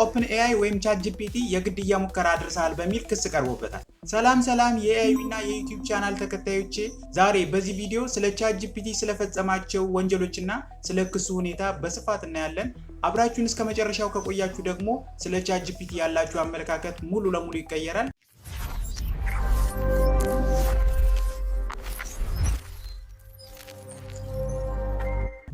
OpenAI ወይም ChatGPT የግድያ ሙከራ አድርሰሃል በሚል ክስ ቀርቦበታል። ሰላም የኤአይ እና የዩቲዩብ ቻናል ተከታዮቼ፣ ዛሬ በዚህ ቪዲዮ ስለ ChatGPT ስለፈጸማቸው ወንጀሎችና ስለ ክሱ ሁኔታ በስፋት እናያለን። አብራችሁን እስከ መጨረሻው ከቆያችሁ ደግሞ ስለ ChatGPT ያላችሁ አመለካከት ሙሉ ለሙሉ ይቀየራል።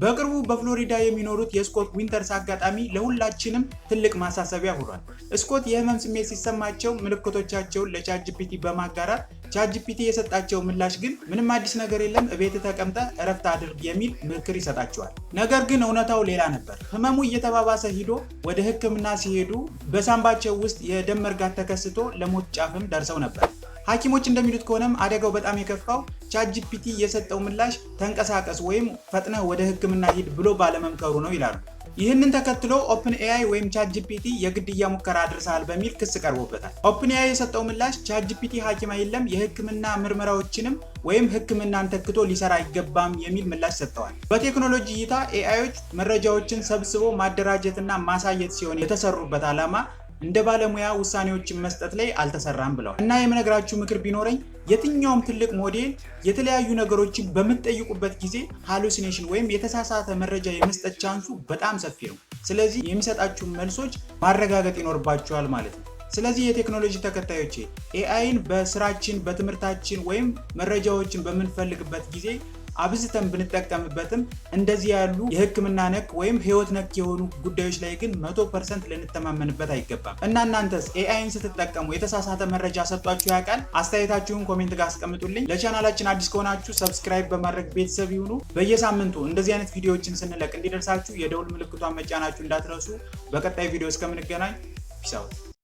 በቅርቡ በፍሎሪዳ የሚኖሩት የስኮት ዊንተርስ አጋጣሚ ለሁላችንም ትልቅ ማሳሰቢያ ሆኗል። ስኮት የህመም ስሜት ሲሰማቸው ምልክቶቻቸውን ለChatGPT በማጋራት ChatGPT የሰጣቸው ምላሽ ግን ምንም አዲስ ነገር የለም፣ እቤት ተቀምጠህ እረፍት አድርግ የሚል ምክር ይሰጣቸዋል። ነገር ግን እውነታው ሌላ ነበር። ህመሙ እየተባባሰ ሂዶ ወደ ሕክምና ሲሄዱ በሳንባቸው ውስጥ የደም መርጋት ተከስቶ ለሞት ጫፍም ደርሰው ነበር። ሐኪሞች እንደሚሉት ከሆነም አደጋው በጣም የከፋው ChatGPT የሰጠው ምላሽ ተንቀሳቀስ ወይም ፈጥነህ ወደ ሕክምና ሂድ ብሎ ባለመምከሩ ነው ይላሉ። ይህንን ተከትሎ OpenAI ወይም ChatGPT የግድያ ሙከራ አድርሰሃል በሚል ክስ ቀርቦበታል። OpenAI የሰጠው ምላሽ ChatGPT ሐኪም አይደለም፣ የሕክምና ምርመራዎችንም ወይም ሕክምናን ተክቶ ሊሰራ አይገባም የሚል ምላሽ ሰጥተዋል። በቴክኖሎጂ እይታ ኤአይዎች መረጃዎችን ሰብስቦ ማደራጀትና ማሳየት ሲሆን የተሰሩበት ዓላማ እንደ ባለሙያ ውሳኔዎችን መስጠት ላይ አልተሰራም ብለዋል። እና የምነግራችሁ ምክር ቢኖረኝ የትኛውም ትልቅ ሞዴል የተለያዩ ነገሮችን በምትጠይቁበት ጊዜ ሃሉሲኔሽን ወይም የተሳሳተ መረጃ የመስጠት ቻንሱ በጣም ሰፊ ነው። ስለዚህ የሚሰጣችሁ መልሶች ማረጋገጥ ይኖርባችኋል ማለት ነው። ስለዚህ የቴክኖሎጂ ተከታዮቼ ኤአይን በስራችን፣ በትምህርታችን ወይም መረጃዎችን በምንፈልግበት ጊዜ አብዝተን ብንጠቀምበትም እንደዚህ ያሉ የህክምና ነክ ወይም ህይወት ነክ የሆኑ ጉዳዮች ላይ ግን 100% ልንተማመንበት አይገባም። እና እናንተስ ኤአይን ስትጠቀሙ የተሳሳተ መረጃ ሰጧችሁ ያውቃል? አስተያየታችሁን ኮሜንት ጋር አስቀምጡልኝ። ለቻናላችን አዲስ ከሆናችሁ ሰብስክራይብ በማድረግ ቤተሰብ ይሁኑ። በየሳምንቱ እንደዚህ አይነት ቪዲዮዎችን ስንለቅ እንዲደርሳችሁ የደውል ምልክቷን መጫናችሁ እንዳትረሱ። በቀጣይ ቪዲዮ እስከምንገናኝ ፒስ አውት።